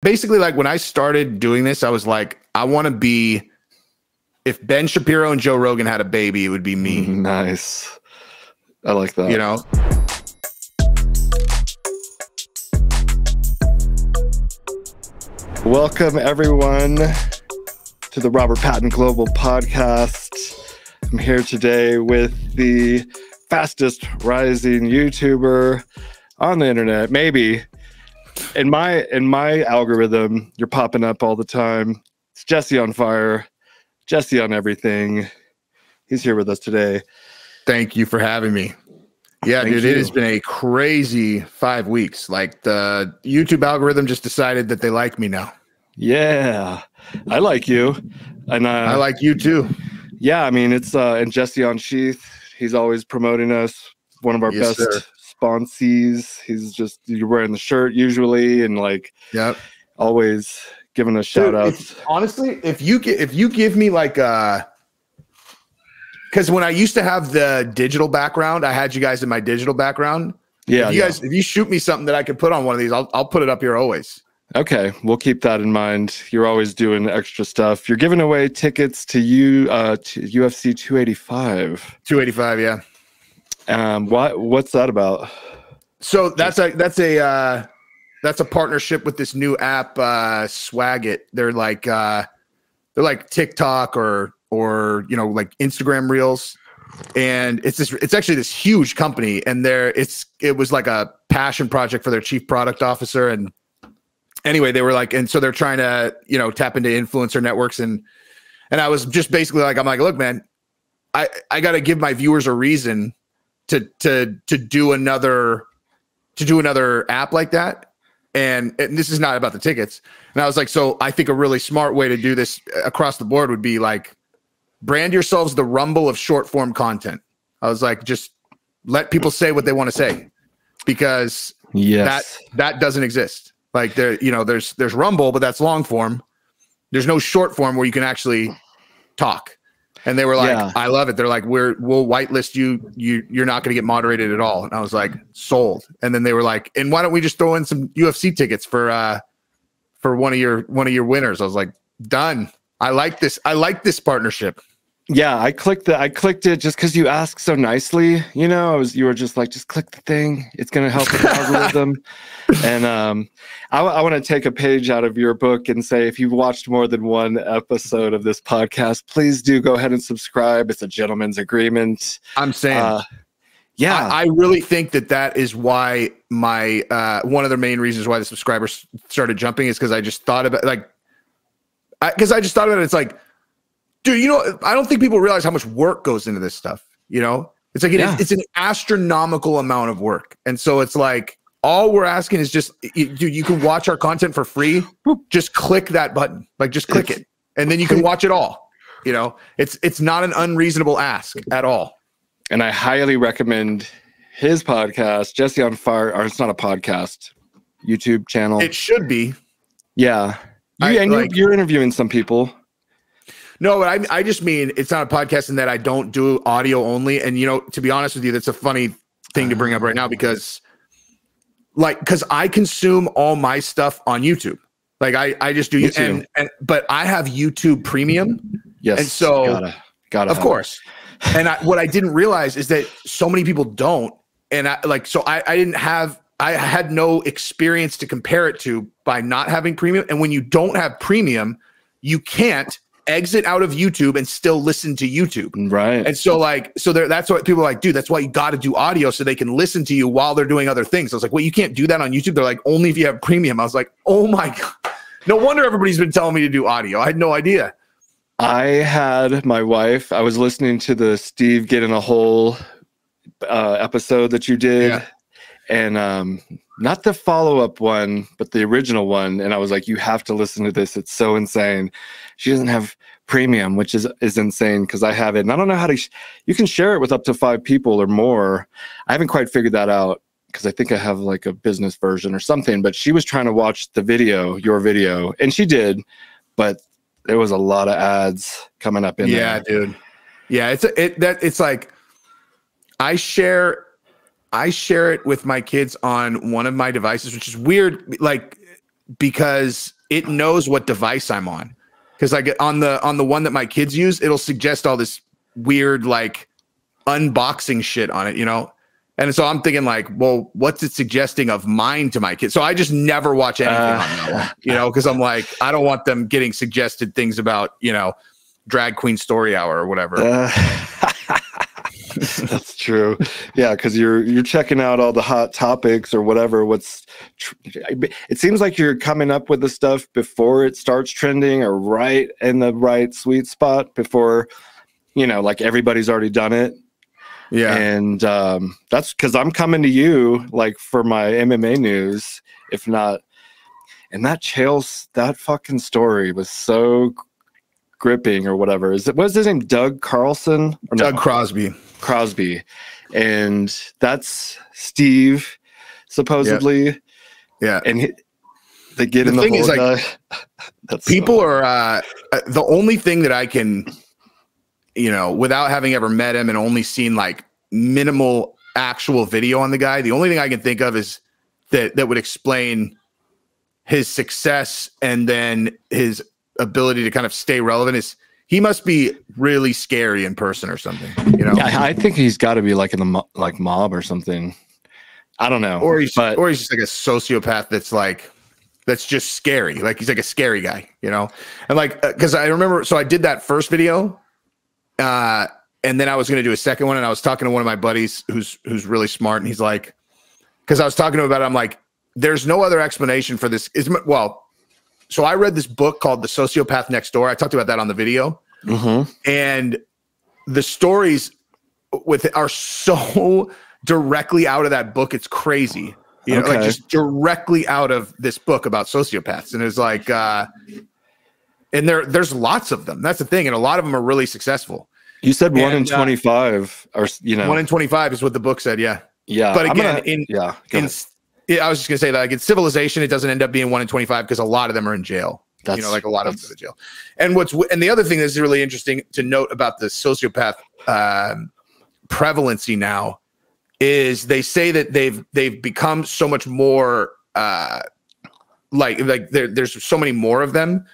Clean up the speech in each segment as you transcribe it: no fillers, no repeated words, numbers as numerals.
basically like when I started doing this, I was like, I want to be, if Ben Shapiro and Joe Rogan had a baby, it would be me. Nice. I like that. You know? Welcome everyone to the Robert Patton Global Podcast. I'm here today with the fastest rising YouTuber on the internet, maybe. In my algorithm, you're popping up all the time. It's Jesse on Fire, Jesse on everything. He's here with us today. Thank you for having me. Yeah, dude, it has been a crazy 5 weeks. Like the YouTube algorithm just decided that they like me now. Yeah, I like you, and I like you too. Yeah, I mean it's and Jesse on SHEATH. He's always promoting us. One of our best sponsees. He's just, you're wearing the shirt usually, and like, yep, always giving us shout outs. Honestly, if you give me like because when I used to have the digital background, I had you guys in my digital background. Yeah, if you shoot me something that I could put on one of these, I'll put it up here always. Okay, we'll keep that in mind. You're always doing extra stuff. You're giving away tickets to UFC 285. 285, yeah. What's that about? So that's a partnership with this new app, Swagit. They're like TikTok or you know, like Instagram Reels, and it's actually this huge company, and it was like a passion project for their chief product officer. And anyway, they were like, and so they're trying to, you know, tap into influencer networks, and I was just basically like, I'm like, look, man, I got to give my viewers a reason to do another app like that, and this is not about the tickets. And I was like, so I think a really smart way to do this across the board would be like, brand yourselves the Rumble of short form content. I was like, just let people say what they want to say, because that doesn't exist. Like there's Rumble, but that's long form. There's no short form where you can actually talk. And they were like, I love it. They're like, we'll whitelist you. You're not going to get moderated at all. And I was like, sold. And then they were like, and why don't we just throw in some UFC tickets for one of your winners? I was like, done. I like this. I like this partnership. Yeah, I clicked it just because you asked so nicely. You know, you were just like, just click the thing. It's going to help with the algorithm. And I want to take a page out of your book and say, if you've watched more than one episode of this podcast, please do go ahead and subscribe. It's a gentleman's agreement. I'm saying, yeah, I really think that is why my one of the main reasons why the subscribers started jumping is because I just thought about it, it's like, dude, you know, I don't think people realize how much work goes into this stuff. You know, it's like it's an astronomical amount of work. And so it's like, all we're asking is just, dude, you can watch our content for free. Just click that button, like just click it, and then you can watch it all. You know, it's not an unreasonable ask at all. And I highly recommend his podcast, Jesse on Fire, or it's not a podcast, YouTube channel. It should be. Yeah. You're interviewing some people. No, I just mean it's not a podcast in that I don't do audio only. And, you know, to be honest with you, that's a funny thing to bring up right now because I consume all my stuff on YouTube. Like I just do, but I have YouTube Premium. Yes. And so, gotta of course. And what I didn't realize is that so many people don't. And I had no experience to compare it to by not having premium. And when you don't have premium, you can't exit out of YouTube and still listen to YouTube. Right. And so that's what people are like, dude, that's why you got to do audio so they can listen to you while they're doing other things. I was like, well, you can't do that on YouTube. They're like, only if you have premium. I was like, oh my God. No wonder everybody's been telling me to do audio. I had no idea. I had my wife, I was listening to the Steve Get in a Hole episode that you did. Yeah. And not the follow-up one, but the original one. And I was like, you have to listen to this. It's so insane. She doesn't have premium, which is insane because I have it. And I don't know how to, you can share it with up to 5 people or more. I haven't quite figured that out because I think I have like a business version or something. But she was trying to watch the video, your video, and she did. But there was a lot of ads coming up in there. Yeah, dude. Yeah, it's like I share it with my kids on one of my devices, which is weird, like because it knows what device I'm on. Because like on the one that my kids use, it'll suggest all this weird like unboxing shit on it, you know? And so I'm thinking like, well, what's it suggesting of mine to my kids? So I just never watch anything on that one, you know, because I'm like, I don't want them getting suggested things about, you know, drag queen story hour or whatever. That's true. Yeah, because you're checking out all the hot topics or whatever. It seems like you're coming up with the stuff before it starts trending or right in the right sweet spot before, you know, like everybody's already done it. Yeah. And that's because I'm coming to you like for my MMA news, if not. And that fucking story was so gripping or whatever. What's his name? Doug Carlson? Or Doug no? Crosby. And that's Steve, supposedly. Yeah. And they get in the thing whole is, guy. Like, people are the only thing that I can, you know, without having ever met him and only seen like minimal actual video on the guy, the only thing I can think of is that would explain his success and then his ability to kind of stay relevant is he must be really scary in person or something, you know? Yeah, I think he's got to be like in the mob or something. I don't know. Or he's just like a sociopath that's just scary. Like he's like a scary guy, you know? And like, because I remember, so I did that first video, and then I was going to do a second one, and I was talking to one of my buddies who's really smart, and he's like, because I was talking to him about it, I'm like, there's no other explanation for this. So I read this book called The Sociopath Next Door. I talked about that on the video. Mm-hmm. And the stories are so directly out of that book. It's crazy. You know, like just directly out of this book about sociopaths. And it's like, and there's lots of them. That's the thing. And a lot of them are really successful. You said 1 in 25 or, you know, 1 in 25 is what the book said. Yeah. Yeah. But again, I was just gonna say that like in civilization, it doesn't end up being 1 in 25 because a lot of them are in jail. You know, like a lot of them go to jail. And the other thing that's really interesting to note about the sociopath prevalency now is they say that they've become so much more like there's so many more of them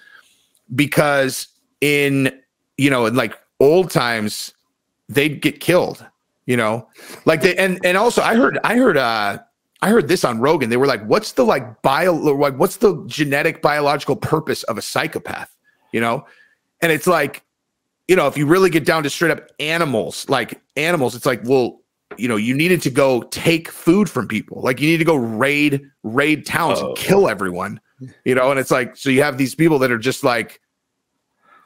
because in like old times they'd get killed. You know, like and also I heard this on Rogan. They were like, what's the what's the genetic biological purpose of a psychopath? You know? And it's like, you know, if you really get down to straight up animals, it's like, well, you know, you needed to go take food from people. Like you need to go raid towns and kill everyone, you know? And it's like, so you have these people that are just like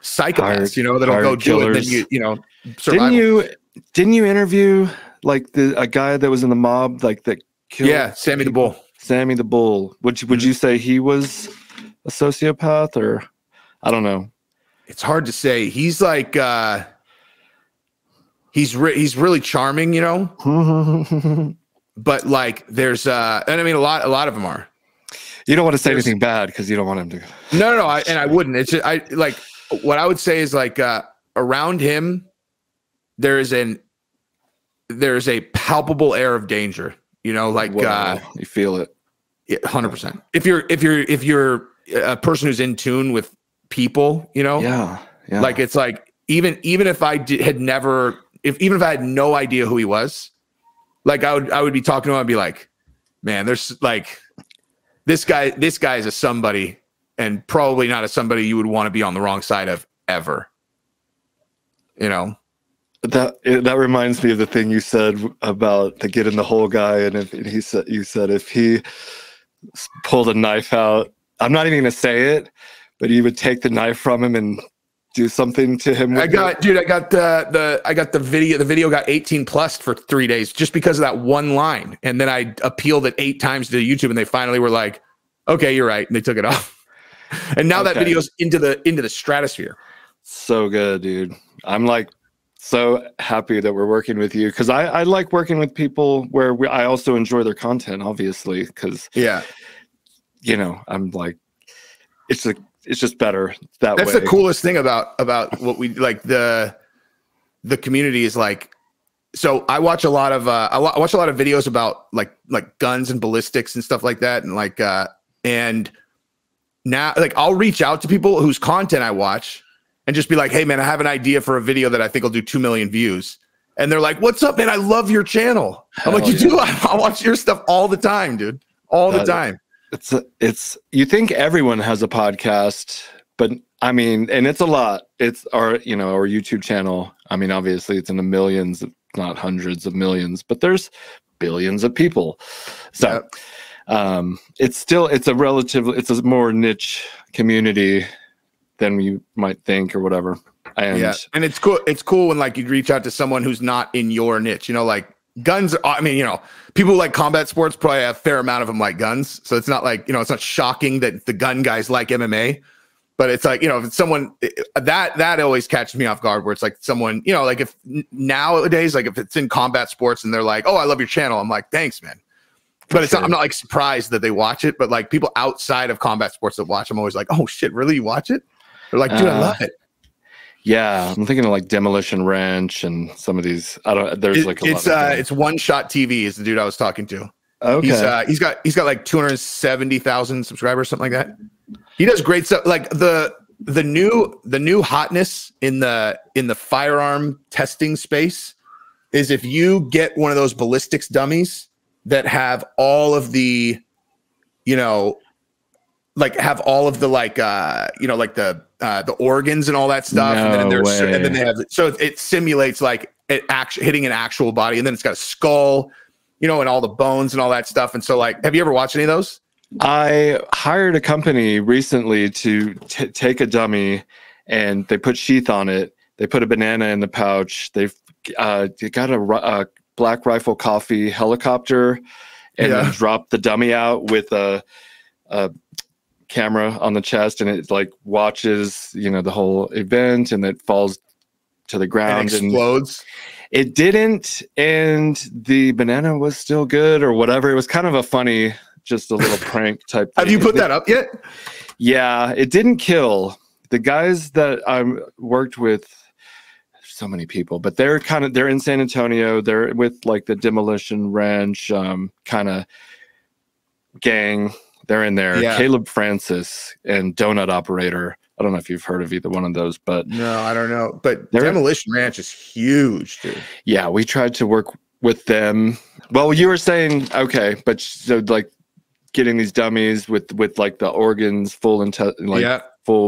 psychopaths, you know, that'll go do it. And then you know, survival. Didn't you interview like a guy that was in the mob, like that killed? Yeah, Sammy the Bull. Sammy the Bull. Would you say he was a sociopath, or I don't know? It's hard to say. He's like he's really charming, you know. But like there's and I mean a lot of them are. You don't want to say anything bad because you don't want him to. No, I wouldn't. It's just, I like what I would say is like around him. There is a palpable air of danger, you know, like you feel it. 100%. If you're a person who's in tune with people, you know, yeah. Like it's like even if I had no idea who he was, like I would be talking to him and be like, man, there's like this guy is a somebody, and probably not a somebody you would want to be on the wrong side of ever, you know. That reminds me of the thing you said about the get in the hole guy, and you said if he pulled a knife out, I'm not even gonna say it, but you would take the knife from him and do something to him. I got the video. The video got 18 plus for 3 days just because of that one line, and then I appealed it 8 times to YouTube, and they finally were like, "Okay, you're right," and they took it off. And now that video's into the stratosphere. So good, dude. I'm like so happy that we're working with you because I like working with people where I also enjoy their content, obviously, because you know, I'm like it's just better that way. That's the coolest thing about what we like the community is like. So I watch a lot of videos about like guns and ballistics and stuff like that, and like and now, like, I'll reach out to people whose content I watch and just be like, hey man, I have an idea for a video that I think will do 2 million views. And they're like, what's up, man? I love your channel. I'm like, you do? I watch your stuff all the time, dude. All the time. It's you think everyone has a podcast, but I mean, and it's a lot. It's our YouTube channel. I mean, obviously it's in the millions, not hundreds of millions, but there's billions of people. So it's a more niche community than you might think or whatever. And and it's cool. It's cool when like you reach out to someone who's not in your niche, like guns. I mean, people who like combat sports probably have a fair amount of them like guns. So it's not like, it's not shocking that the gun guys like MMA, but it's like, if it's someone that always catches me off guard where it's like someone, like if nowadays, like if it's in combat sports and they're like, oh, I love your channel. I'm like, thanks, man. But I'm not like surprised that they watch it, but like people outside of combat sports that watch, I'm always like, oh shit, really? You watch it? They're like, dude, I love it. Yeah, I'm thinking of like Demolition Ranch and some of these. It's One Shot TV is the dude I was talking to. Okay, he's got like 270,000 subscribers, something like that. He does great stuff. Like the new hotness in the firearm testing space is if you get one of those ballistics dummies that have all of the, like have all of the the organs and all that stuff, and then they have it simulates like hitting an actual body, and then it's got a skull, and all the bones and all that stuff. And so, like, have you ever watched any of those? I hired a company recently to take a dummy, and they put sheath on it. They put a banana in the pouch. They got a Black Rifle Coffee helicopter, and then dropped the dummy out with a camera on the chest, and it like watches the whole event, and it falls to the ground and explodes. It didn't, and the banana was still good or whatever. It was kind of a funny, just a little prank type thing. Have you put that up yet? Yeah, it didn't kill. The guys that I worked with, so many people, but they're in San Antonio. They're with like the Demolition Ranch kind of gang. They're in there. Yeah. Caleb Francis and Donut Operator. I don't know if you've heard of either one of those, but no, I don't know. But Demolition Ranch is huge, dude. Yeah, we tried to work with them. Well, you were saying okay, but so like getting these dummies with like the organs, full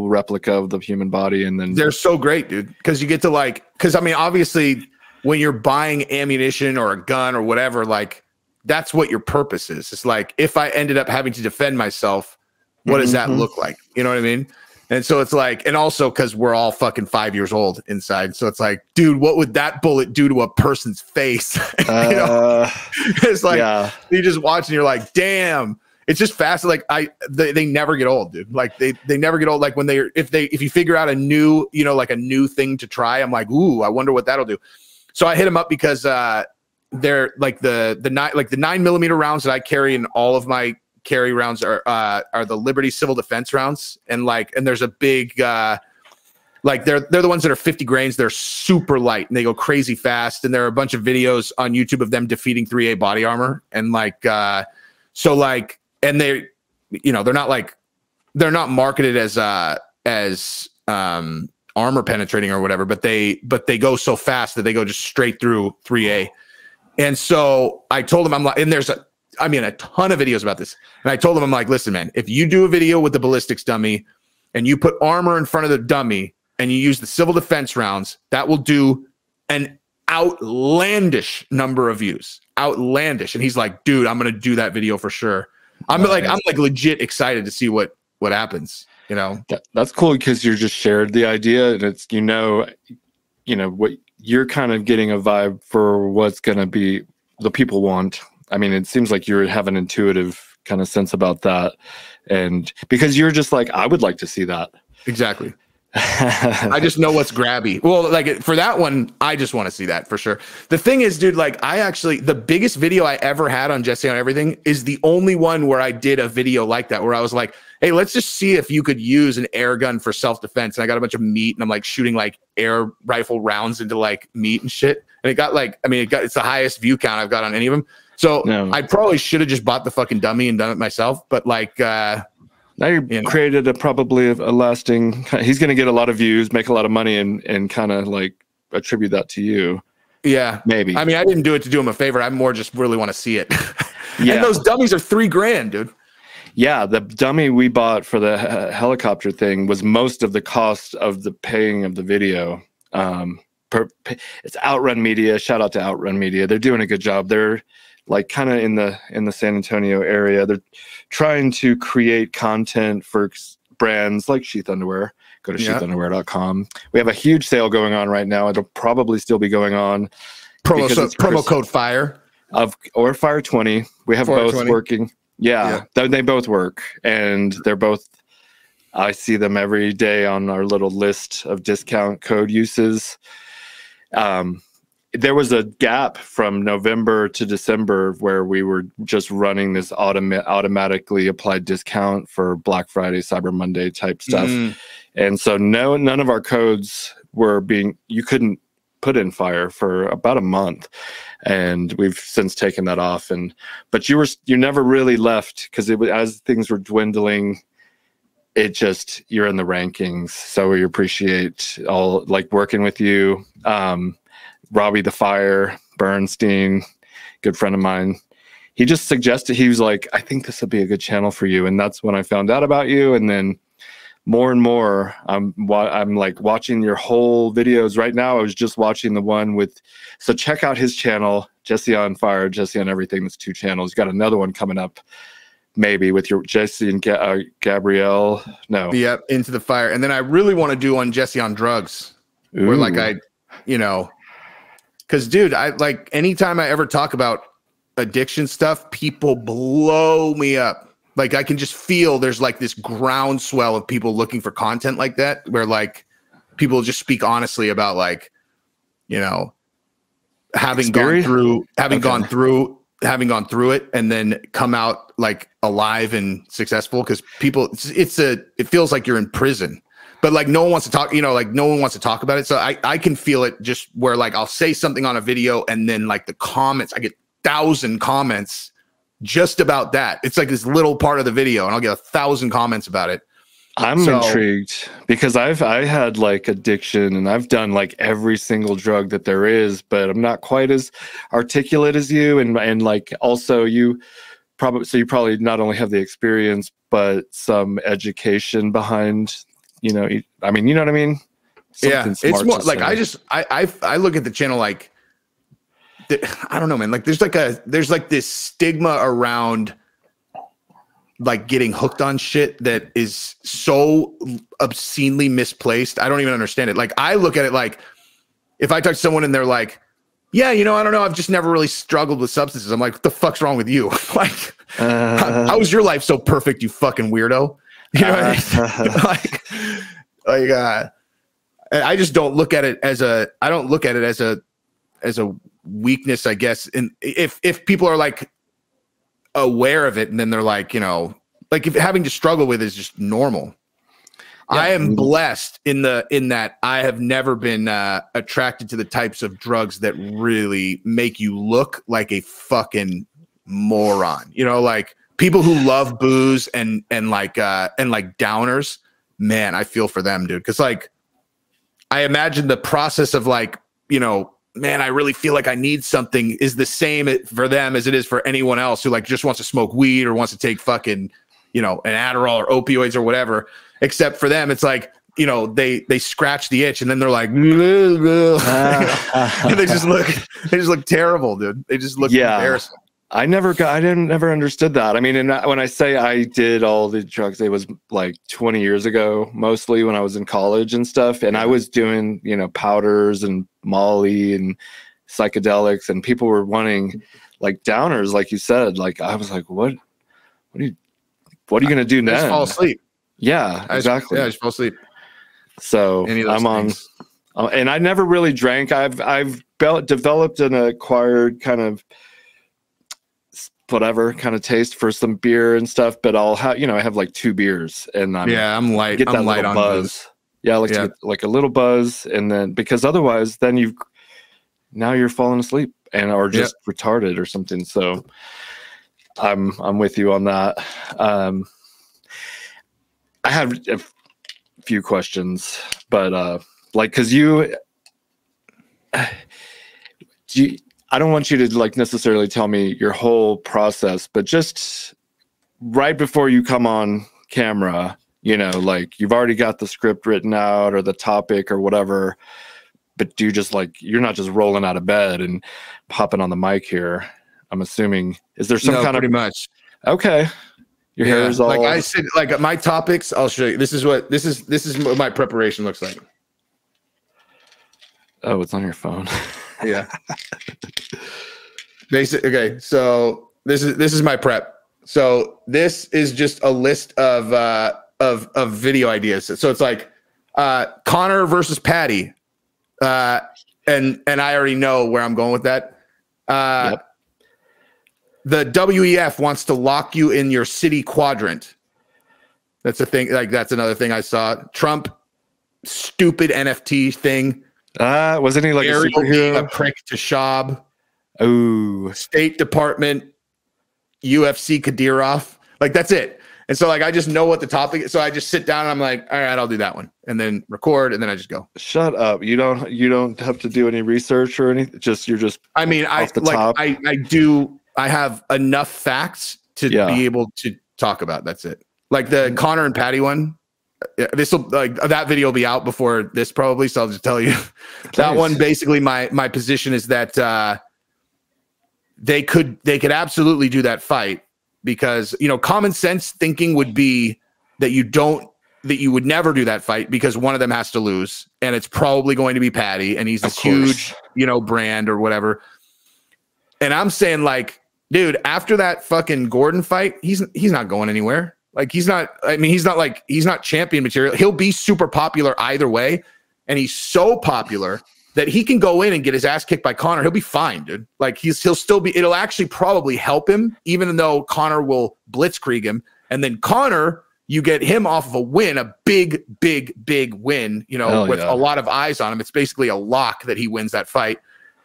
replica of the human body, and then they're so great, dude, because you get to because I mean, obviously, when you're buying ammunition or a gun or whatever, like. That's what your purpose is. It's like, if I ended up having to defend myself, what does that look like? You know what I mean? And so it's like, and also because we're all fucking 5 years old inside. So it's like, dude, what would that bullet do to a person's face? It's like, you just watch and you're like, damn, it's just fast. Like they never get old, dude. Like they never get old. Like when if you figure out a new, like a new thing to try, I'm like, ooh, I wonder what that'll do. So I hit them up because, they're like the 9mm rounds that I carry in all of my carry rounds are the Liberty Civil Defense rounds, and there's a big they're the ones that are 50 grains. They're super light and they go crazy fast, and there are a bunch of videos on YouTube of them defeating 3A body armor, and and they're not marketed as armor penetrating or whatever, but they go so fast that they go just straight through 3A. And so I told him, I'm like, and there's a ton of videos about this. And I told him, I'm like, listen, man, if you do a video with the ballistics dummy and you put armor in front of the dummy and you use the civil defense rounds, that will do an outlandish number of views. Outlandish. And he's like, dude, I'm going to do that video for sure. I'm like legit excited to see what happens, That's cool because you just shared the idea, and it's, what you're kind of getting a vibe for what's going to be the people want. I mean, it seems like you have an intuitive kind of sense about that. And because you're just like, I would like to see that. Exactly. I just know what's grabby. Well, like for that one, I just want to see that for sure. The thing is, dude, like the biggest video I ever had on Jesse on Everything is the only one where I did a video like that, where I was like, hey, let's just see if you could use an air gun for self-defense. And I got a bunch of meat, and I'm like shooting like air rifle rounds into like meat and shit. And it got it's the highest view count I've got on any of them. So I probably should have just bought the fucking dummy and done it myself. But like, Now you've created probably a lasting. He's going to get a lot of views, make a lot of money, and kind of like attribute that to you. Yeah, maybe. I mean, I didn't do it to do him a favor. I more just really want to see it. Yeah, and those dummies are $3,000, dude. Yeah, the dummy we bought for the helicopter thing was most of the cost of the paying of the video. It's Outrun Media. Shout out to Outrun Media. They're doing a good job. They're like kind of in the San Antonio area. They're trying to create content for brands like Sheath Underwear. Go to sheathunderwear.com. We have a huge sale going on right now. It'll probably still be going on. Promo code FIRE. Or FIRE 20. We have both 20. working. Yeah, they both work. And they're both, I see them every day on our little list of discount code uses. There was a gap from November to December where we were just running this automatically applied discount for Black Friday, Cyber Monday type stuff. And so none of our codes were you couldn't put in FIRE for about a month. And we've since taken that off. But you never really left, because as things were dwindling, you're in the rankings. So we appreciate all like working with you. Robbie the Fire Bernstein, good friend of mine, he just suggested, he was like, I think this would be a good channel for you. And that's when I found out about you. And then more and more, I'm like watching your whole videos right now. I was just watching the one so check out his channel, Jesse on Fire, Jesse on Everything. That's 2 channels. He's got another one coming up, maybe with your Jesse and Gabrielle. No. Yep, Into the Fire. And then I really want to do on Jesse on Drugs. Ooh. Where like because dude, I like anytime I ever talk about addiction stuff, people blow me up. Like I can just feel there's like this groundswell of people looking for content like that, where like people just speak honestly about like, having gone through it and then come out like alive and successful. Because people, it feels like you're in prison. But like no one wants to talk, like no one wants to talk about it. So I can feel it just where like I'll say something on a video and then like the comments, I get 1,000 comments just about that. It's like this little part of the video and I'll get 1,000 comments about it. I'm intrigued because I had like addiction and I've done like every single drug that there is, but I'm not quite as articulate as you. And like also you probably not only have the experience, but some education behind, I mean, you know what I mean? Something it's more like I look at the channel like I don't know, man. Like there's like this stigma around like getting hooked on shit that is so obscenely misplaced. I don't even understand it. Like I look at it like if I talk to someone and they're like, yeah, I don't know, I've just never really struggled with substances. I'm like, what the fuck's wrong with you? Like, how is your life so perfect, you fucking weirdo? You know what I mean? I just don't look at it as a weakness, I guess. And if people are like aware of it and then they're like, like if having to struggle with is just normal. Yeah. I am blessed in that I have never been attracted to the types of drugs that really make you look like a fucking moron. Like people who love booze and like downers, man, I feel for them, dude. Cause like, I imagine the process of like, man, I really feel like I need something is the same for them as it is for anyone else who like just wants to smoke weed or wants to take fucking, an Adderall or opioids or whatever, except for them, it's like, they scratch the itch and then they're like, and they just look terrible, dude. They just look embarrassing. I never understood that. I mean, and when I say I did all the drugs, it was like 20 years ago, mostly when I was in college and stuff. And I was doing, powders and Molly and psychedelics, and people were wanting like downers, like you said. Like I was like, what are you going to do now? Just fall asleep. Yeah, exactly. I just fall asleep. So I'm on, and I never really drank. I've developed an acquired kind of whatever kind of taste for some beer and stuff, but I'll have, I have like 2 beers and I'm light. Get that I'm light on buzz. Yeah, I like to get like a little buzz, and then because otherwise, then you're falling asleep or just retarded or something. So I'm with you on that. I have a few questions, but like, because you, I don't want you to like necessarily tell me your whole process, but just right before you come on camera, you know, like you've already got the script written out or the topic or whatever, but do you just like, you're not just rolling out of bed and popping on the mic here? I'm assuming, is there some kind of pretty much? Okay. Your hair is all like I said, like my topics, I'll show you. This is what my preparation looks like. Oh, it's on your phone. Yeah. Okay, so this is my prep. So this is just a list of video ideas. So it's like Connor versus Patty. And I already know where I'm going with that. Yep. The WEF wants to lock you in your city quadrant. That's a thing. Like that's another thing I saw. Trump, stupid NFT thing. Wasn't he like a superhero? A prick to Shab. Oh, State Department, UFC Kadyrov. Like that's it. And so like I just know what the topic is. So I just sit down and I'm like, all right, I'll do that one, and then record, and then I just go. Shut up! You don't have to do any research or anything. You're just. I mean, I do. I have enough facts to be able to talk about. That's it. Like the Connor and Patty one. This will like that video will be out before this probably. So I'll just tell you that one. Basically, my position is that they could absolutely do that fight because common sense thinking would be that you would never do that fight because one of them has to lose, and it's probably going to be Patty, and he's this huge brand or whatever. And I'm saying like, dude, after that fucking Gordon fight, he's not going anywhere. Like he's not champion material. He'll be super popular either way. And he's so popular that he can go in and get his ass kicked by Connor. He'll be fine, dude. Like he'll still be, it'll actually probably help him, even though Connor will blitzkrieg him. And then Connor, you get him off of a win, a big win, with a lot of eyes on him. It's basically a lock that he wins that fight.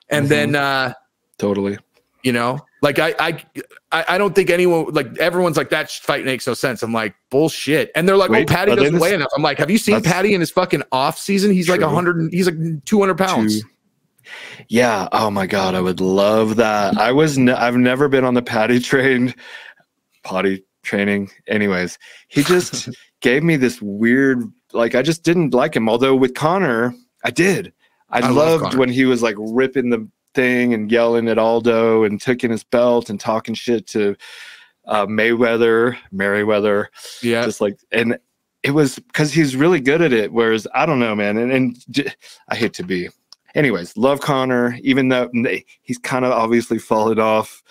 And then totally. Like I don't think anyone, like everyone's like that fight makes no sense. I'm like bullshit, and they're like, "Oh, Patty doesn't weigh enough." I'm like, "Have you seen Patty in his fucking off season? He's like 100. He's like 200 pounds." Yeah. Oh my god, I would love that. I've never been on the Patty train, potty training. Anyways, he just gave me this weird, like I just didn't like him. Although with Connor, I did. I loved when he was like ripping the thing and yelling at Aldo and taking his belt and talking shit to Merriweather. Yeah. Just like, and it was because he's really good at it. Whereas I don't know, man. And I hate to be, anyways, love Connor, even though he's kind of obviously fallen off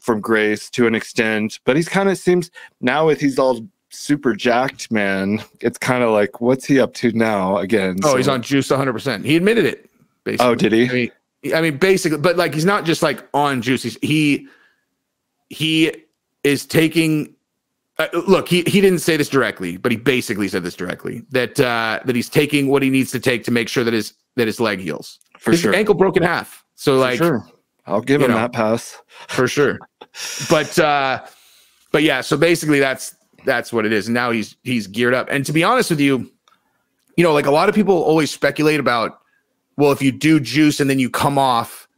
from grace to an extent, but he's kind of seems now he's all super jacked, man. It's kind of like, what's he up to now again? Oh, he's on juice 100%. He admitted it. Basically. Oh, did he? I mean, basically, but like he's not just like on juice. He is taking. Look, he didn't say this directly, but he basically said this directly that he's taking what he needs to take to make sure that his leg heals. His ankle broke in half. So like, sure. I'll give him that pass for sure. But yeah. So basically, that's what it is. And now he's geared up. And to be honest with you, like a lot of people always speculate about. Well, if you do juice and then you come off,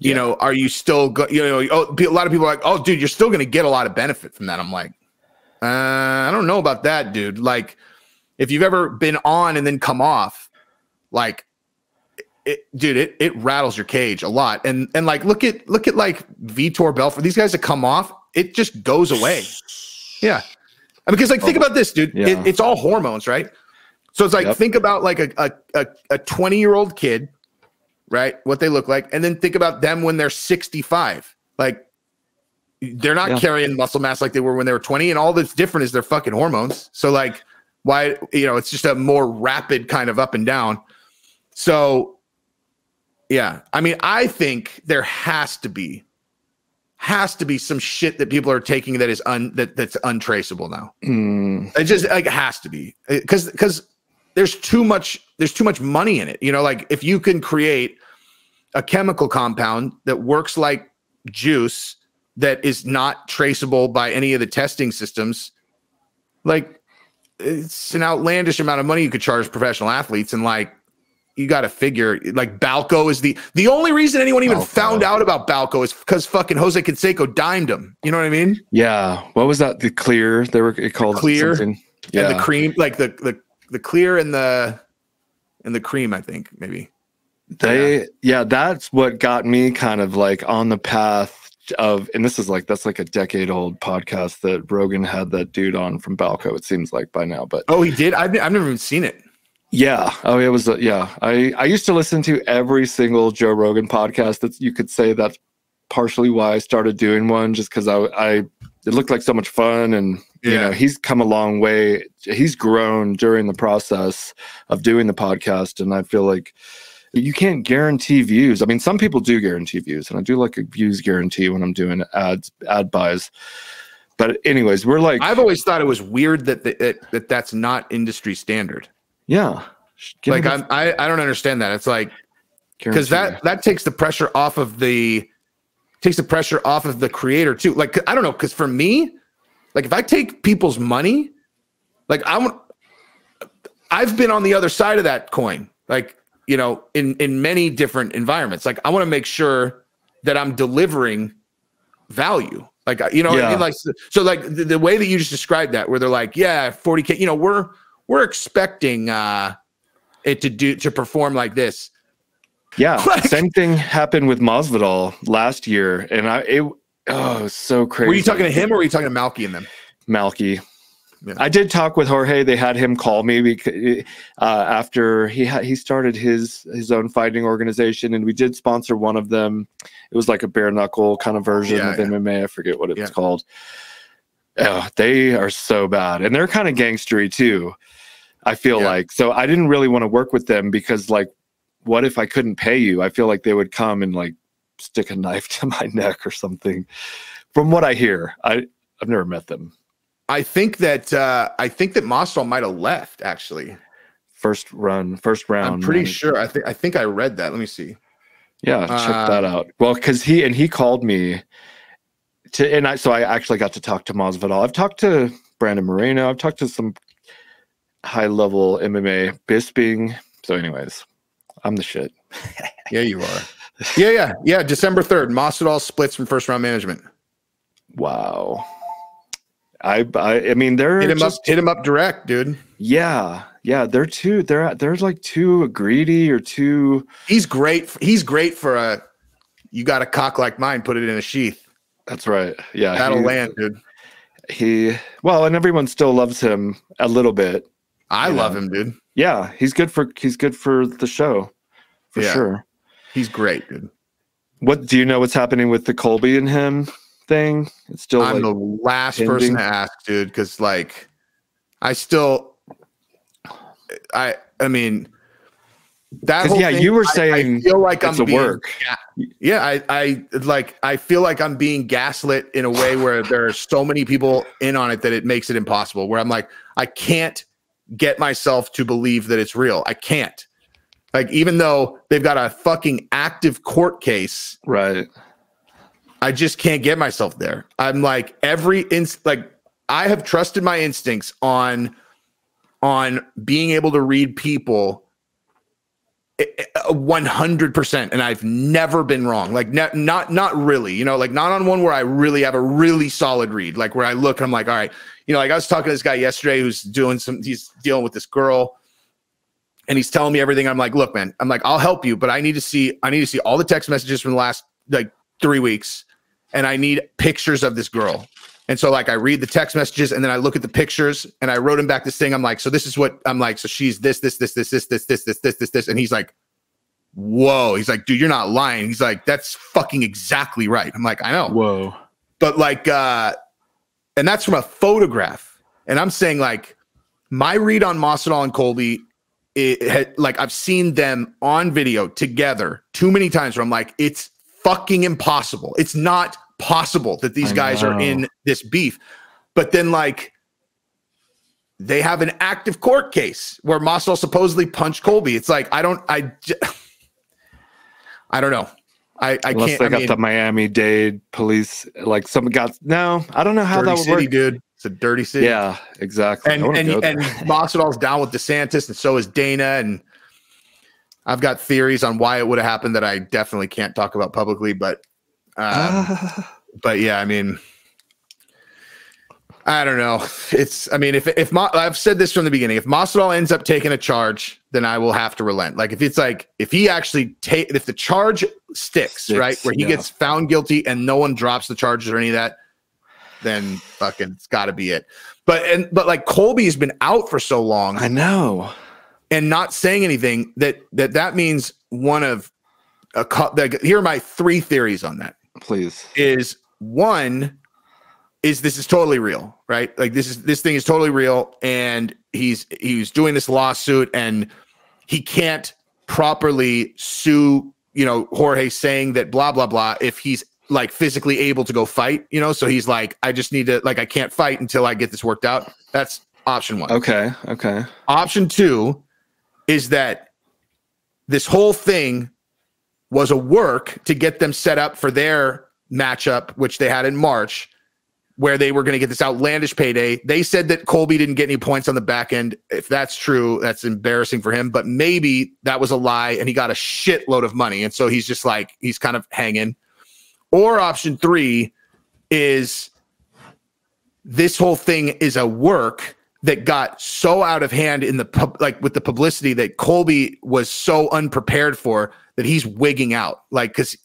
are you still a lot of people are like, oh, dude, you're still going to get a lot of benefit from that. I'm like, I don't know about that, dude. Like, if you've ever been on and then come off, like, it rattles your cage a lot. And like, look at like Vitor Belfort. These guys that come off, it just goes away. Yeah, because like, think about this, dude. Yeah. It's all hormones, right? So it's like, think about like a 20-year-old kid, right? What they look like. And then think about them when they're 65. Like they're not carrying muscle mass like they were when they were 20. And all that's different is their fucking hormones. So like why, it's just a more rapid kind of up and down. So yeah, I mean, I think there has to be some shit that people are taking that is that's untraceable now. It just like it has to be because there's too much money in it. Like if you can create a chemical compound that works like juice that is not traceable by any of the testing systems, like it's an outlandish amount of money you could charge professional athletes, and like you got to figure like Balco is the only reason anyone even found out about Balco is because fucking Jose Canseco dimed him. You know what I mean? Yeah. What was that? The clear? They were called clear something. Yeah. And the cream, like the clear and the cream, I think maybe. That's what got me kind of like on the path of, and this is like, that's like a decade old podcast that Rogan had that dude on from Balco, it seems like by now, but he did. I've never even seen it. Yeah. Oh, it was. I used to listen to every single Joe Rogan podcast. That you could say that's partially why I started doing one, just because it looked like so much fun, and you know, he's come a long way. He's grown during the process of doing the podcast, and I feel like you can't guarantee views. I mean, some people do guarantee views, and I do like a views guarantee when I'm doing ad buys. But anyways, we're like, I've always thought it was weird that that's not industry standard. Yeah. Like I don't understand that. It's like, because that takes the pressure off of the creator too. Like, I don't know. Cause for me, like if I take people's money, like I've been on the other side of that coin, like, you know, in many different environments. Like I want to make sure that I'm delivering value. Like, you know what I mean? Like, so like the way that you just described that, where they're like, yeah, 40K, you know, we're expecting it to perform like this. Yeah, like, same thing happened with Masvidal last year, and it was so crazy. Were you talking to him or were you talking to Malky and them? Malky. Yeah. I did talk with Jorge. They had him call me because after he started his own fighting organization, and we did sponsor one of them. It was like a bare knuckle kind of version of MMA. I forget what it was called. Oh, they are so bad, and they're kind of gangstery too. I feel like, so I didn't really want to work with them because, like, what if I couldn't pay you? I feel like they would come and like stick a knife to my neck or something. From what I hear, I've never met them. I think that Masvidal might have left actually. First round. I'm pretty sure. I think I read that. Let me see. Yeah, check that out. Well, because he called me so I actually got to talk to Masvidal. I've talked to Brandon Moreno. I've talked to some high-level MMA Bisping. So anyways, I'm the shit. Yeah, you are. Yeah. December 3rd, Masvidal splits from first round management. Wow. I mean, they're hit him up direct, dude. Yeah. They're like too greedy or too. He's great for a, you got a cock like mine, put it in a sheath. That's right. Yeah. That'll land, dude. And everyone still loves him a little bit. I love him, dude. Yeah, he's good for the show, for sure. He's great, dude. What do you know? What's happening with the Colby and him thing? It's still. I'm the last person to ask, dude, because like, I mean, that whole thing, you were saying I feel like it's a work. I feel like I'm being gaslit in a way where there are so many people in on it that it makes it impossible. Where I'm like, I can't get myself to believe that it's real. I can't. Like, even though they've got a fucking active court case, right? I just can't get myself there. I'm like I have trusted my instincts on being able to read people 100%, and I've never been wrong. Like, not really, you know, like not on one where I really have a really solid read, like where I look and I'm like, all right, you know, like I was talking to this guy yesterday who's he's dealing with this girl, and he's telling me everything. I'm like, look, man, I'm like, I'll help you, but I need to see all the text messages from the last like 3 weeks, and I need pictures of this girl. And so like I read the text messages and then I look at the pictures and I wrote him back this thing. I'm like, so this is what I'm like. So she's this. And he's like, whoa. He's like, dude, you're not lying. He's like, that's fucking exactly right. I'm like, I know. Whoa. But like, and that's from a photograph. And I'm saying like my read on Masvidal and Colby, like I've seen them on video together too many times where I'm like, it's fucking impossible. It's not possible that these guys are in this beef. But then like they have an active court case where Masvidal supposedly punched Colby. It's like I don't know. I Unless can't. They got the Miami-Dade police, like I don't know how that would work, dude. It's a dirty city. Yeah, exactly. And Masvidal's down with DeSantis, and so is Dana. And I've got theories on why it would have happened that I definitely can't talk about publicly. But yeah, I mean, I don't know. If I've said this from the beginning, if Masvidal ends up taking a charge, then I will have to relent. Like if the charge sticks, right, where he gets found guilty and no one drops the charges or any of that, then fucking it's got to be it. But like Colby has been out for so long, I know, and not saying anything that means one of here are my 3 theories on that. Please. Is one. This is totally real, right? Like this thing is totally real, and he's doing this lawsuit, and he can't properly sue, Jorge, saying that blah blah blah if he's like physically able to go fight, so he's like, I just need to, like, I can't fight until I get this worked out. That's option 1. Okay. Option 2 is that this whole thing was a work to get them set up for their matchup, which they had in March, where they were going to get this outlandish payday. They said that Colby didn't get any points on the back end. If that's true, that's embarrassing for him, but maybe that was a lie and he got a shitload of money. And so he's just like, he's kind of hanging. Or option 3 is this whole thing is a work that got so out of hand in with the publicity that Colby was so unprepared for that he's wigging out. Like, cause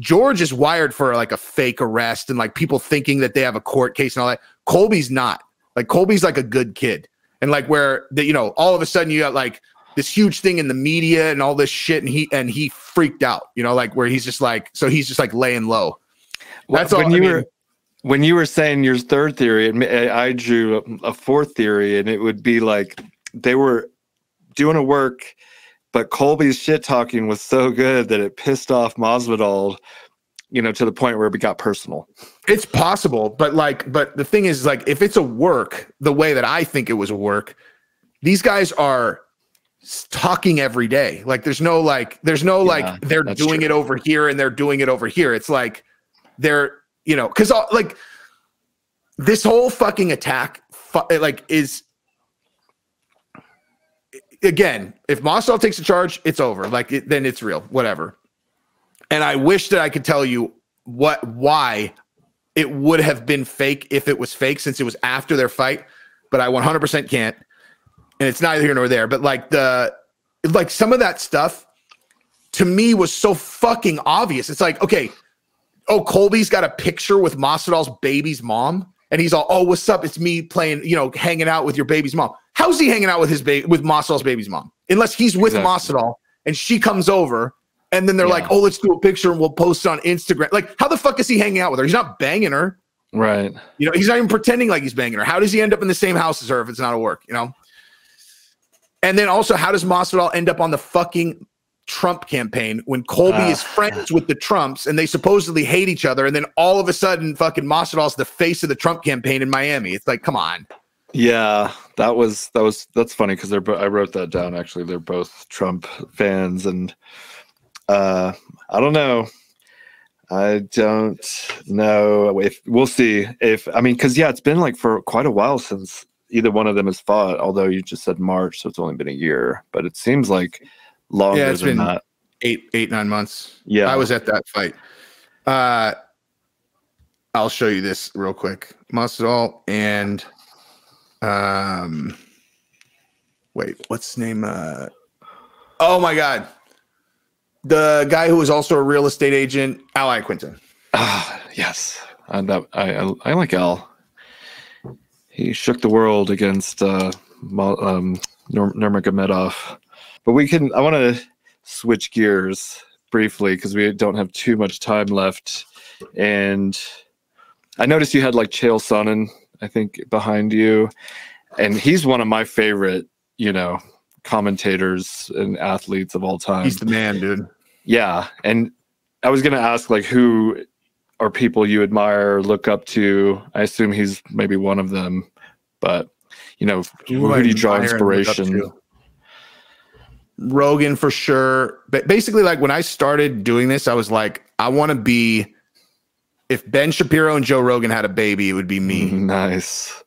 George is wired for like a fake arrest and like people thinking that they have a court case and all that. Colby's not. Like Colby's like a good kid. And like where all of a sudden you got like this huge thing in the media and all this shit. And he freaked out, like where he's just like laying low. That's all. When you were saying your 3rd theory, I drew a 4th theory, and it would be like they were doing a work, but Colby's shit talking was so good that it pissed off Masvidal, to the point where it got personal. It's possible, but the thing is, like, if it's a work, the way that I think it was a work, these guys are talking every day. Like, there's no they're doing it over here and they're doing it over here. It's like they're, because like this whole fucking attack, is. Again, if Masvidal takes a charge, it's over. Then it's real, whatever. And I wish that I could tell you why it would have been fake if it was fake, since it was after their fight, but I 100% can't. And it's neither here nor there. But some of that stuff to me was so fucking obvious. It's like, okay, Colby's got a picture with Masvidal's baby's mom, and he's all, oh, what's up? It's me playing, hanging out with your baby's mom. How's he hanging out with with Masvidal's baby's mom? Unless he's with Masvidal and she comes over, and then they're like, oh, let's do a picture and we'll post it on Instagram. Like, how the fuck is he hanging out with her? He's not banging her. Right. He's not even pretending like he's banging her. How does he end up in the same house as her if it's not a work, And then also, how does Masvidal end up on the fucking Trump campaign when Colby is friends with the Trumps and they supposedly hate each other, and then all of a sudden fucking Masvidal's the face of the Trump campaign in Miami? It's like, come on. Yeah, that's funny because I wrote that down, actually. They're both Trump fans, and I don't know. I don't know if we'll see because it's been like for quite a while since either one of them has fought, although you just said March, so it's only been a year, but it seems like longer it's than been that. 8-9 months. Yeah. I was at that fight. I'll show you this real quick. Masvidal and wait, what's his name? Oh my God. The guy who was also a real estate agent, Al Iaquinta. Yes. I like Al. He shook the world against Nurmagomedov. But I want to switch gears briefly because we don't have too much time left. And I noticed you had like Chael Sonnen, I think, behind you. And he's one of my favorite, commentators and athletes of all time. He's the man, dude. Yeah. And I was going to ask, like, who are people you admire or look up to? I assume he's maybe one of them. But, who do you draw inspiration? Rogan for sure. But basically, like, when I started doing this, I was like, I want to be, if Ben Shapiro and Joe Rogan had a baby, it would be me. Nice.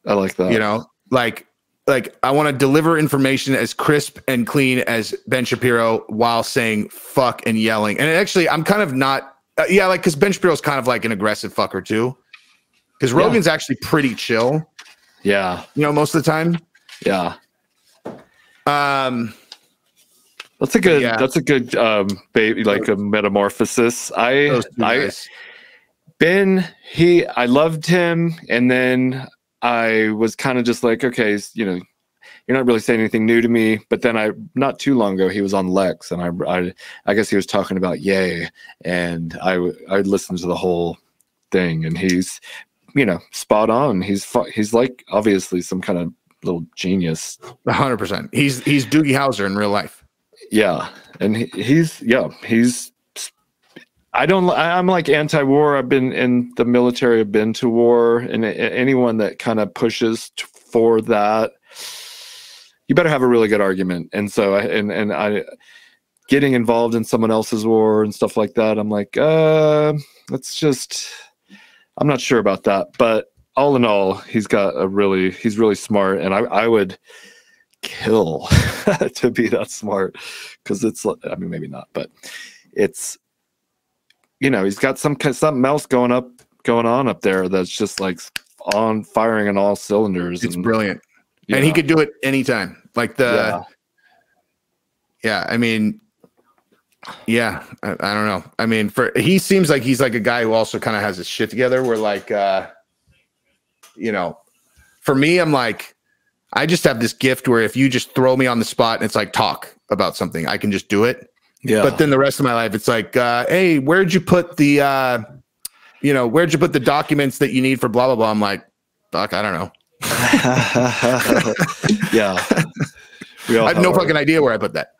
I like that. You know, like I want to deliver information as crisp and clean as Ben Shapiro while saying fuck and yelling. And actually, I'm kind of not, like, because Ben Shapiro's kind of like an aggressive fucker too. Because Rogan's actually pretty chill. Yeah. You know, most of the time. Yeah. That's a good baby, like a metamorphosis. I loved him, and then I was kind of just like, okay, you know, you're not really saying anything new to me. But then not too long ago, he was on Lex, and I guess he was talking about Ye, and I listened to the whole thing, and he's, you know, spot on. He's like obviously some kind of little genius. 100%. He's Doogie Howser in real life. Yeah, and I'm like anti-war. I've been in the military. I've been to war, and anyone that kind of pushes for that, you better have a really good argument. And so, I getting involved in someone else's war and stuff like that, I'm like, let's just. I'm not sure about that, but all in all, he's really smart, and I would kill to be that smart, because it's, I mean, maybe not, but it's, you know, he's got something else going on up there that's just like on firing on all cylinders. It's brilliant. And he could do it anytime. Like I mean, I don't know. I mean, he seems like he's like a guy who also kind of has his shit together, where like, you know, for me, I'm like, I just have this gift where if you just throw me on the spot and it's like, talk about something, I can just do it. Yeah. But then the rest of my life, it's like, hey, where'd you put the documents that you need for blah, blah, blah? I'm like, fuck, I don't know. Yeah. I have no fucking idea where I put that.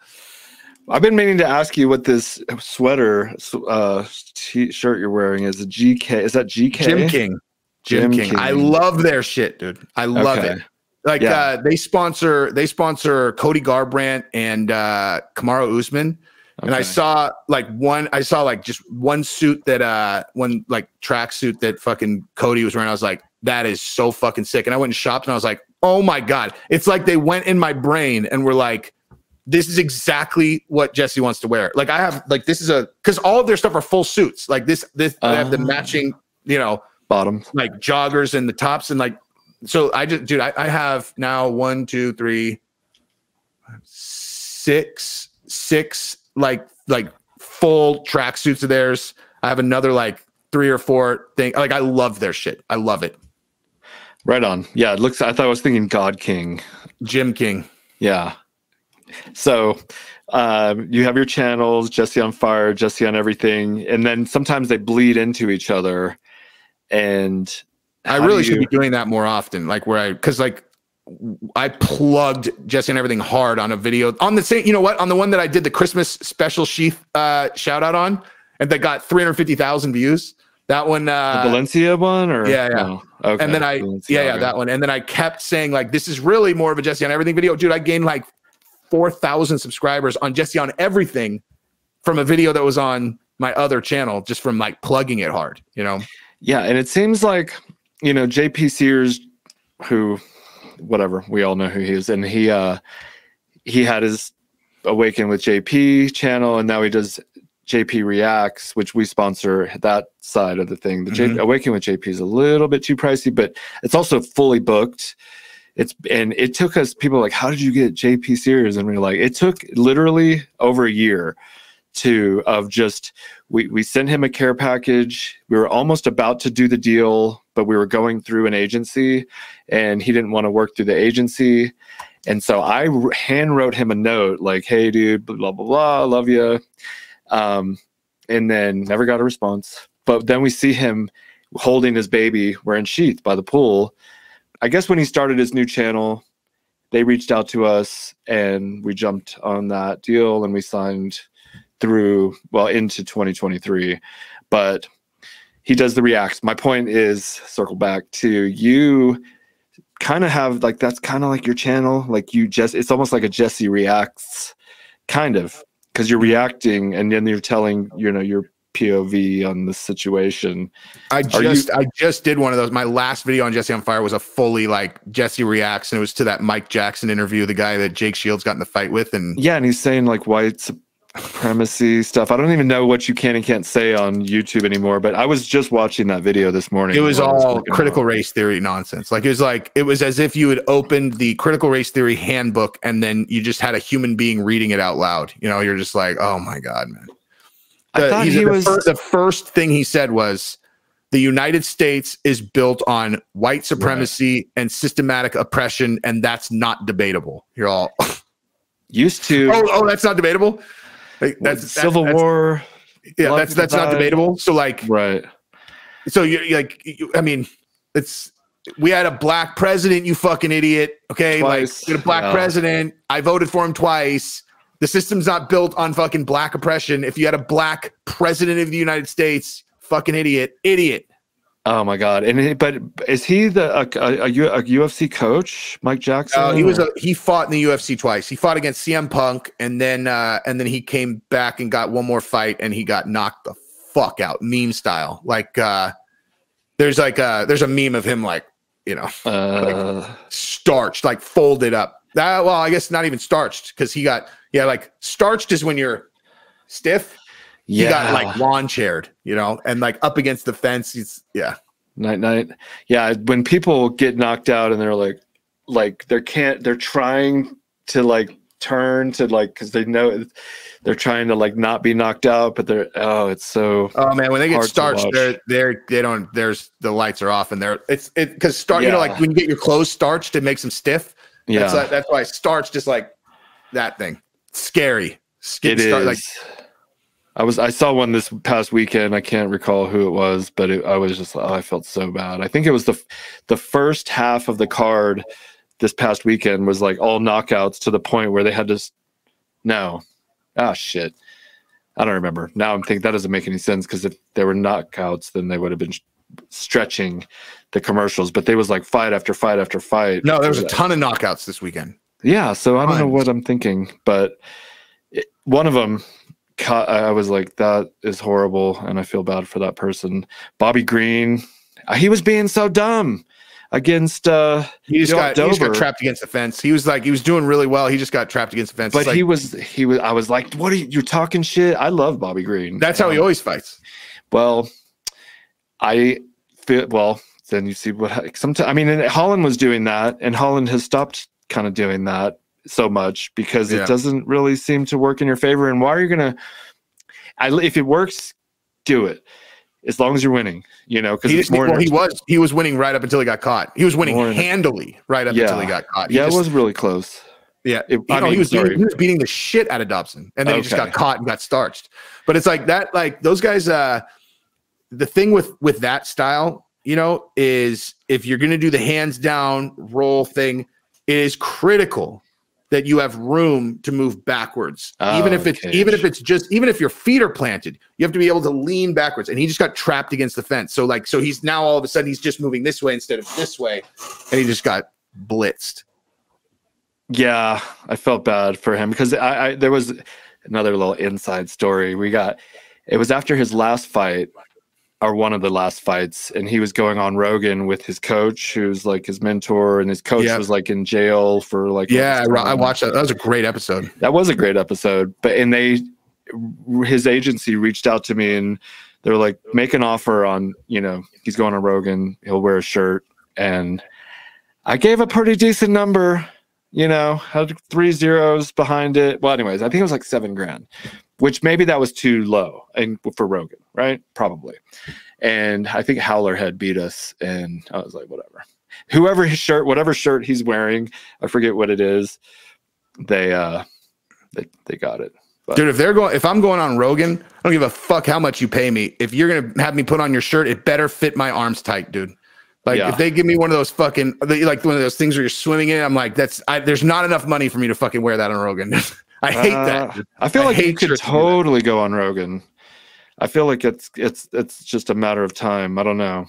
I've been meaning to ask you what this sweater shirt you're wearing is. A GK? Is that GK? Jim King. I love their shit, dude. I love it. Like they sponsor Cody Garbrandt and Kamaru Usman. Okay. And I saw just one suit that one like tracksuit that fucking Cody was wearing. I was like, that is so fucking sick. And I went and shopped, and I was like, oh my God. It's like they went in my brain and were like, this is exactly what Jesse wants to wear. Like I have like, this is because all of their stuff are full suits. Like this I have the matching, you know, bottoms, like joggers and the tops, and like, so I have now 1, 2, 3, 6 like full track suits of theirs. I have another like 3 or 4 thing. Like I love their shit. I love it. Right on. Yeah, it looks. I thought I was thinking God King, Jim King. Yeah. So you have your channels, Jesse on Fire, Jesse on Everything, and then sometimes they bleed into each other. And I really should be doing that more often. Like because I plugged Jesse on Everything hard on a video on the same, you know what, on the one that I did the Christmas special Sheath shout out on, and that got 350,000 views. That one, the Valencia one, or no? Okay. And then that one, and then I kept saying like, this is really more of a Jesse on Everything video, dude. I gained like 4,000 subscribers on Jesse on Everything from a video that was on my other channel, just from like plugging it hard, you know? Yeah. And it seems like, you know, JP Sears, who, whatever, we all know who he is. And he had his Awaken with JP channel, and now he does JP Reacts, which we sponsor that side of the thing. The Awaken with JP is a little bit too pricey, but it's also fully booked. And it took us, people like, how did you get JP Series? And we were like, it took literally over a year we sent him a care package. We were almost about to do the deal, but we were going through an agency, and he didn't want to work through the agency. And so I hand wrote him a note like, hey dude, blah, blah, blah, love you. And then never got a response. But then we see him holding his baby wearing SHEATH by the pool. I guess when he started his new channel, they reached out to us, and we jumped on that deal, and we signed into 2023. But he does the reacts. My point is, circle back to, you kind of have like, that's kind of like your channel. Like it's almost like a Jesse Reacts kind of, because you're reacting, and then you're telling, you know, you're POV on this situation. I just did one of those. My last video on Jesse on Fire was a fully like Jesse reacts, and it was to that Mike Jackson interview, the guy that Jake Shields got in the fight with, and and he's saying like white supremacy stuff. I don't even know what you can and can't say on YouTube anymore, but I was just watching that video this morning. It was all critical race theory nonsense. Like it was as if you had opened the critical race theory handbook and then you just had a human being reading it out loud. You know, you're just like, oh my God, man. I thought the first thing he said was the United States is built on white supremacy and systematic oppression, and that's not debatable. You're all used to. Oh, that's not debatable. Like, that's Civil War. Yeah, that's not debatable. So like, right. So I mean, we had a black president, you fucking idiot. Okay, twice. Like we had a black president. I voted for him twice. The system's not built on fucking black oppression. If you had a black president of the United States, fucking idiot. Oh my God! But is he a UFC coach, Mike Jackson? He fought in the UFC twice. He fought against CM Punk, and then he came back and got one more fight, and he got knocked the fuck out, meme style. Like there's a meme of him like like starched, like folded up. Well, I guess not even starched because he got like starched is when you're stiff. He got like lawn chaired, and like up against the fence. He's night. Yeah, when people get knocked out and they're like they're trying to like turn to like because they know they're trying to like not be knocked out, but it's so man, when they get starched, there's the lights are off and because like when you get your clothes starched, it makes them stiff. Yeah, that's why starched is like that thing. Scary. It is. I saw one this past weekend. I can't recall who it was, but I was just I felt so bad. I think it was the first half of the card this past weekend was like all knockouts to the point where they had to shit. I don't remember. Now I'm thinking that doesn't make any sense because if there were knockouts, then they would have been stretching the commercials. But they was like fight after fight after fight. No, there was a ton of knockouts this weekend. Yeah, so I don't know what I'm thinking, but one of them. I was like, that is horrible, and I feel bad for that person. Bobby Green, he was being so dumb against he just got trapped against the fence. He was doing really well. He just got trapped against the fence. But he was I was like, what are you're talking shit? I love Bobby Green. That's how he always fights. Well, then you see what sometimes and Holland was doing that, and Holland has stopped kind of doing that so much because it doesn't really seem to work in your favor. And why are you gonna if it works, do it as long as you're winning, because he was winning right up until he got caught. He was winning handily right up until he got caught. It was really close. Yeah, he was beating the shit out of Dobson, and then he just got caught and got starched. But it's like that, like those guys. The thing with that style, is if you're gonna do the hands down roll thing, it is critical that you have room to move backwards, even if your feet are planted, you have to be able to lean backwards. And he just got trapped against the fence. So he's now all of a sudden he's just moving this way instead of this way, and he just got blitzed. Yeah, I felt bad for him because there was another little inside story. It was after his last fight. Or one of the last fights, and he was going on Rogan with his coach, who's like his mentor, and his coach was like in jail for like. Yeah, I watched that. That was a great episode. That was a great episode. His agency reached out to me, and they were like, make an offer on, he's going on Rogan, he'll wear a shirt, and I gave a pretty decent number. Had 3 zeros behind it. Well, anyways, I think it was like $7,000. Which maybe that was too low and for Rogan, right? Probably. And I think Howler had beat us, and I was like, whatever. Whatever shirt he's wearing, I forget what it is. They got it. But, dude, if I'm going on Rogan, I don't give a fuck how much you pay me. If you're gonna have me put on your shirt, it better fit my arms tight, dude. Like if they give me one of those fucking like one of those things where you're swimming in, I'm like, there's not enough money for me to fucking wear that on Rogan. I hate that. I feel like you could totally go on Rogan. I feel like it's just a matter of time. I don't know.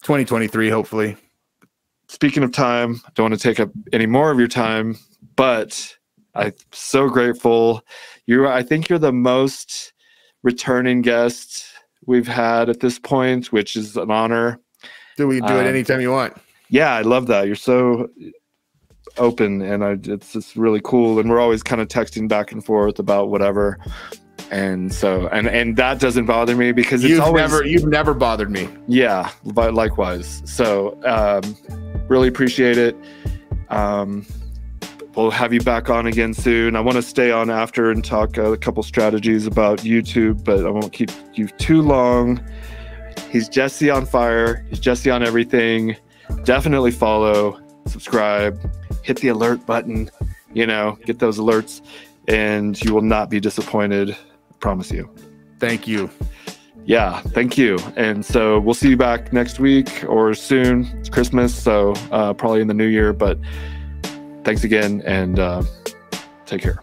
2023, hopefully. Speaking of time, I don't want to take up any more of your time, but I'm so grateful. I think you're the most returning guest we've had at this point, which is an honor. Do we do it anytime you want? Yeah, I love that. You're so open, and it's just really cool. And we're always kind of texting back and forth about whatever. And so, and that doesn't bother me because you've never bothered me. Yeah, but likewise. So, really appreciate it. We'll have you back on again soon. I want to stay on after and talk a couple strategies about YouTube, but I won't keep you too long. He's Jesse on fire. He's Jesse on everything. Definitely follow, subscribe, hit the alert button, get those alerts, and you will not be disappointed. I promise you. Thank you. Yeah, thank you. And so we'll see you back next week or soon. It's Christmas, so probably in the new year, but thanks again, and take care.